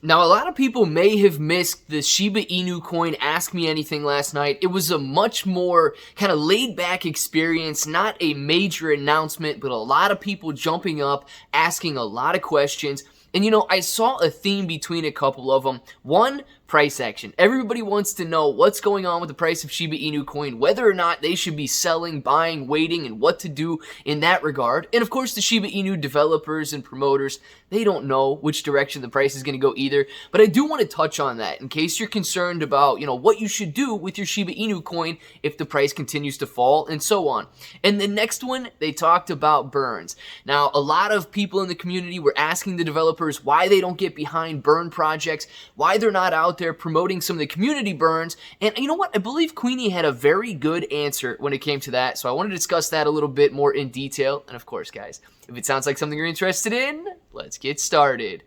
Now, a lot of people may have missed the Shiba Inu coin Ask Me Anything last night. It was a much more kind of laid-back experience, not a major announcement, but a lot of people jumping up, asking a lot of questions. And I saw a theme between a couple of them. One, price action. Everybody wants to know what's going on with the price of Shiba Inu coin, whether or not they should be selling, buying, waiting, and what to do in that regard. And of course, the Shiba Inu developers and promoters, they don't know which direction the price is going to go either. But I do want to touch on that in case you're concerned about, what you should do with your Shiba Inu coin if the price continues to fall and so on. And the next one, they talked about burns. Now, a lot of people in the community were asking the developers why they don't get behind burn projects, why they're not out there promoting some of the community burns. And you know what? I believe Queenie had a very good answer when it came to that. So I want to discuss that a little bit more in detail. And of course, guys, if it sounds like something you're interested in, let's get started.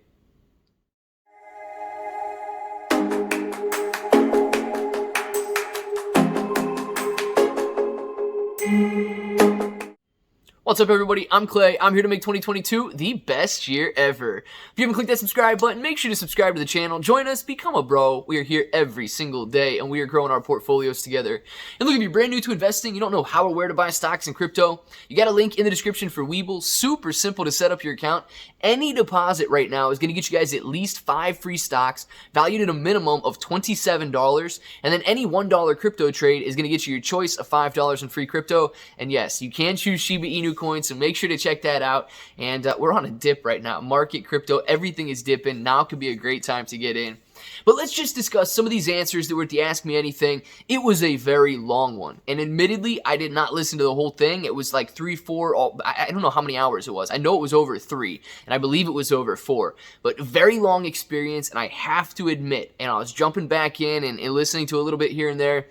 What's up, everybody? I'm Clay. I'm here to make 2022 the best year ever. If you haven't clicked that subscribe button, make sure to subscribe to the channel. Join us, become a bro. We are here every single day, and we are growing our portfolios together. And look, if you're brand new to investing, you don't know how or where to buy stocks in crypto, you got a link in the description for Webull. Super simple to set up your account. Any deposit right now is going to get you guys at least 5 free stocks, valued at a minimum of $27. And then any $1 crypto trade is going to get you your choice of $5 in free crypto. And yes, you can choose Shiba Inu coin, so make sure to check that out. And we're on a dip right now. Market, crypto, everything is dipping. Now could be a great time to get in. But let's just discuss some of these answers that were at the Ask Me Anything. It was a very long one. And admittedly, I did not listen to the whole thing. It was like 3, 4, I don't know how many hours it was. I know it was over 3, and I believe it was over 4. But very long experience, and I have to admit, and I was jumping back in and listening to a little bit here and there,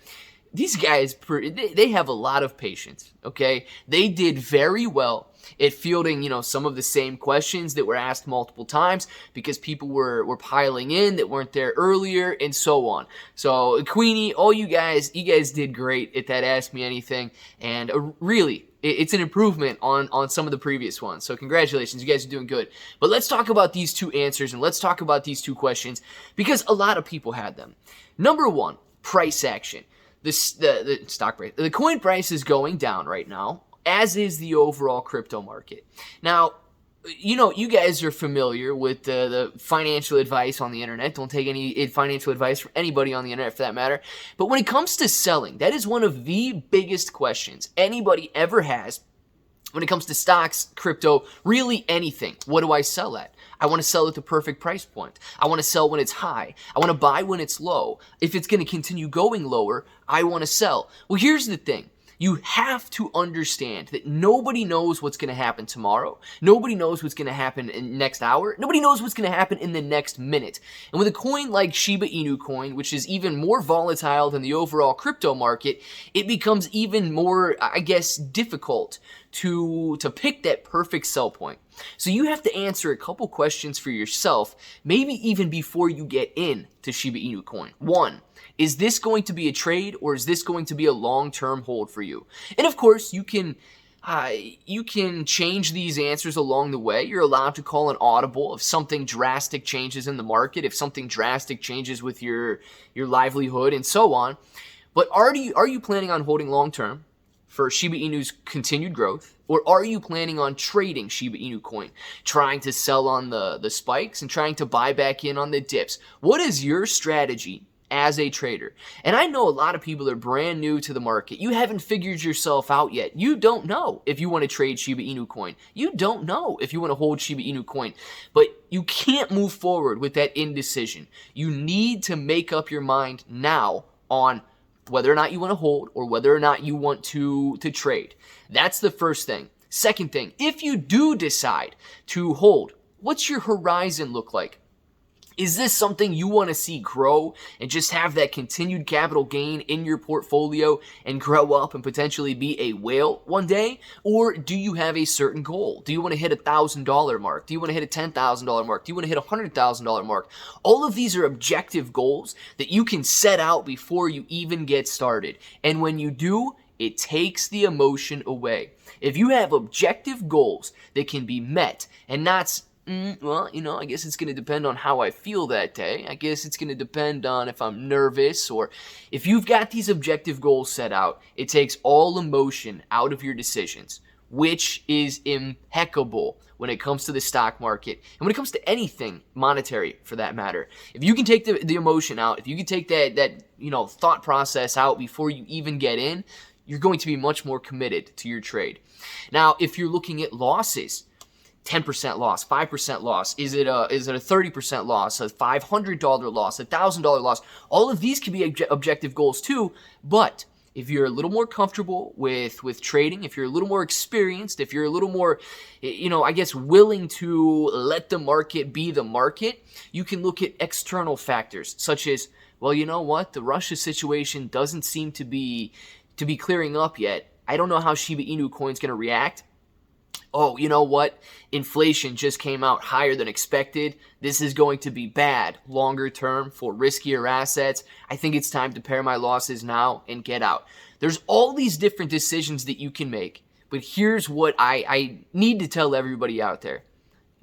these guys, they have a lot of patience, okay? They did very well at fielding, some of the same questions that were asked multiple times because people were piling in that weren't there earlier and so on. So, Queenie, all you guys did great at that Ask Me Anything, and really, it's an improvement on some of the previous ones. So congratulations, you guys are doing good. But let's talk about these 2 answers, and let's talk about these 2 questions because a lot of people had them. Number 1, price action. The stock price, the coin price is going down right now, as is the overall crypto market. Now, you guys are familiar with the financial advice on the internet. Don't take any financial advice from anybody on the internet for that matter. But when it comes to selling, that is one of the biggest questions anybody ever has when it comes to stocks, crypto, really anything. What do I sell at? I want to sell at the perfect price point. I want to sell when it's high. I want to buy when it's low. If it's going to continue going lower, I want to sell. Well, here's the thing. You have to understand that nobody knows what's going to happen tomorrow. Nobody knows what's going to happen in the next hour. Nobody knows what's going to happen in the next minute. And with a coin like Shiba Inu coin, which is even more volatile than the overall crypto market, it becomes even more, difficult to pick that perfect sell point. So you have to answer a couple questions for yourself, maybe even before you get in to Shiba Inu coin. 1, is this going to be a trade, or is this going to be a long-term hold for you? And of course, you can change these answers along the way. You're allowed to call an audible if something drastic changes in the market, if something drastic changes with your livelihood and so on. But are you planning on holding long-term for Shiba Inu's continued growth, or are you planning on trading Shiba Inu coin, trying to sell on the spikes and trying to buy back in on the dips? What is your strategy as a trader? And I know a lot of people are brand new to the market. You haven't figured yourself out yet. You don't know if you want to trade Shiba Inu coin. You don't know if you want to hold Shiba Inu coin. But you can't move forward with that indecision. You need to make up your mind now on whether or not you want to hold or whether or not you want to trade. That's the first thing. Second thing, if you do decide to hold, what's your horizon look like? Is this something you want to see grow and just have that continued capital gain in your portfolio and grow up and potentially be a whale one day? Or do you have a certain goal? Do you want to hit $1,000 mark? Do you want to hit a $10,000 mark? Do you want to hit a $100,000 mark? All of these are objective goals that you can set out before you even get started. And when you do, it takes the emotion away. If you have objective goals that can be met and not Well, I guess it's going to depend on how I feel that day. I guess it's going to depend on if I'm nervous or if you've got these objective goals set out. It takes all emotion out of your decisions, which is impeccable when it comes to the stock market and when it comes to anything monetary for that matter. If you can take the emotion out, if you can take that thought process out before you even get in, you're going to be much more committed to your trade. Now, if you're looking at losses, 10% loss, 5% loss? Is it a 30% loss, a $500 loss, a $1,000 loss? All of these can be objective goals too, but if you're a little more comfortable with trading, if you're a little more experienced, if you're a little more, willing to let the market be the market, you can look at external factors such as, well, you know what? The Russia situation doesn't seem to be clearing up yet. I don't know how Shiba Inu coin's going to react. Oh, you know what? Inflation just came out higher than expected. This is going to be bad longer term for riskier assets. I think it's time to pare my losses now and get out. There's all these different decisions that you can make, but here's what I need to tell everybody out there.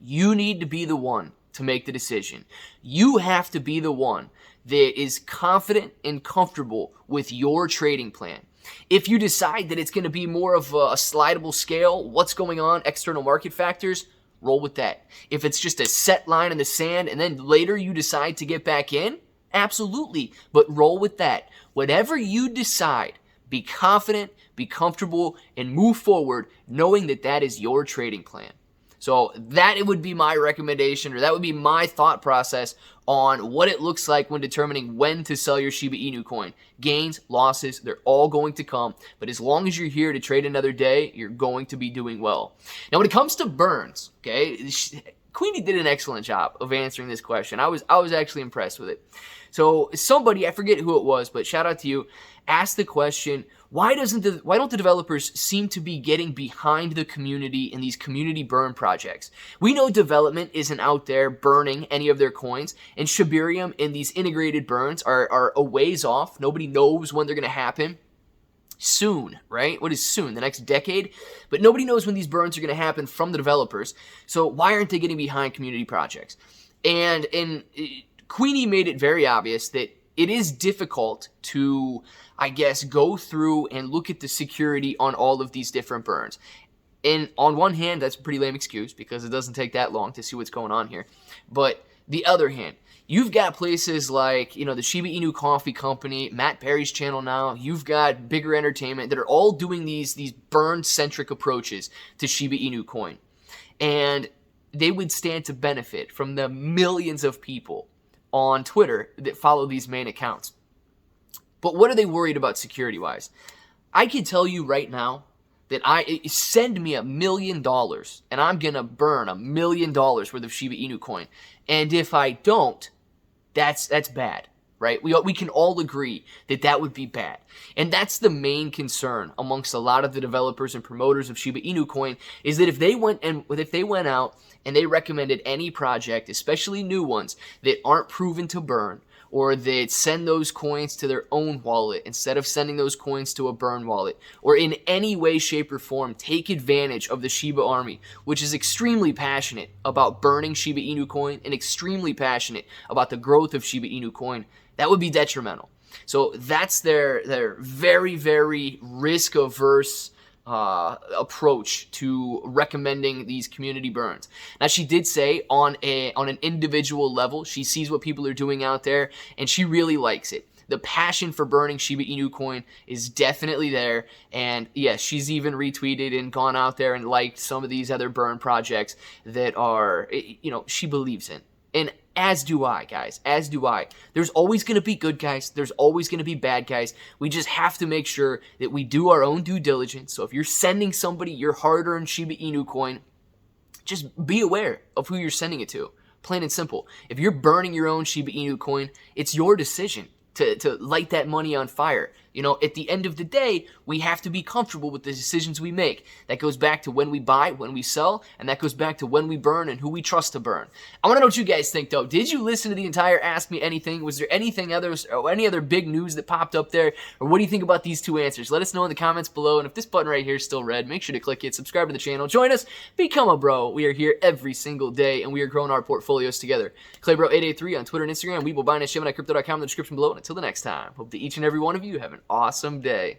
You need to be the one to make the decision. You have to be the one that is confident and comfortable with your trading plan. If you decide that it's going to be more of a slidable scale, what's going on, external market factors, roll with that. If it's just a set line in the sand and then later you decide to get back in, absolutely, but roll with that. Whatever you decide, be confident, be comfortable, and move forward knowing that that is your trading plan. So that it would be my recommendation, or that would be my thought process on what it looks like when determining when to sell your Shiba Inu coin. Gains, losses, they're all going to come. But as long as you're here to trade another day, you're going to be doing well. Now, when it comes to burns, okay, Queenie did an excellent job of answering this question. I was actually impressed with it. So somebody, I forget who it was, but shout out to you, asked the question, why don't the developers seem to be getting behind the community in these community burn projects? We know development isn't out there burning any of their coins, and Shibarium and these integrated burns are a ways off. Nobody knows when they're going to happen. Soon, right? What is soon? The next decade? But nobody knows when these burns are going to happen from the developers. So why aren't they getting behind community projects? And Queenie made it very obvious that it is difficult to, I guess, go through and look at the security on all of these different burns. And on one hand, that's a pretty lame excuse because it doesn't take that long to see what's going on here. But the other hand, you've got places like, the Shiba Inu Coffee Company, Matt Perry's channel now. You've got Bigger Entertainment that are all doing these burn-centric approaches to Shiba Inu coin. And they would stand to benefit from the millions of people on Twitter that follow these main accounts. But what are they worried about security-wise? I can tell you right now that send me $1 million and I'm going to burn $1 million worth of Shiba Inu coin. And if I don't, that's bad, right? We can all agree that that would be bad. And that's the main concern amongst a lot of the developers and promoters of Shiba Inu coin is that if they went out and they recommended any project, especially new ones that aren't proven to burn, or that send those coins to their own wallet instead of sending those coins to a burn wallet, or in any way, shape, or form take advantage of the Shiba army, which is extremely passionate about burning Shiba Inu coin and extremely passionate about the growth of Shiba Inu coin, that would be detrimental. So that's their very, very risk-averse approach to recommending these community burns. Now, she did say on an individual level, she sees what people are doing out there, and she really likes it. The passion for burning Shiba Inu coin is definitely there, and yes, she's even retweeted and gone out there and liked some of these other burn projects that are, she believes in. And as do I, guys, as do I. There's always going to be good guys. There's always going to be bad guys. We just have to make sure that we do our own due diligence. So if you're sending somebody your hard-earned Shiba Inu coin, just be aware of who you're sending it to. Plain and simple. If you're burning your own Shiba Inu coin, it's your decision to light that money on fire. You know, at the end of the day, we have to be comfortable with the decisions we make. That goes back to when we buy, when we sell, and that goes back to when we burn and who we trust to burn. I want to know what you guys think, though. Did you listen to the entire Ask Me Anything? Was there anything else, or any other big news that popped up there? Or what do you think about these two answers? Let us know in the comments below. And if this button right here is still red, make sure to click it, subscribe to the channel, join us, become a bro. We are here every single day, and we are growing our portfolios together. ClayBro883 on Twitter and Instagram. We will buy at GeminiCrypto.com in the description below. And until the next time, hope that each and every one of you have an awesome day.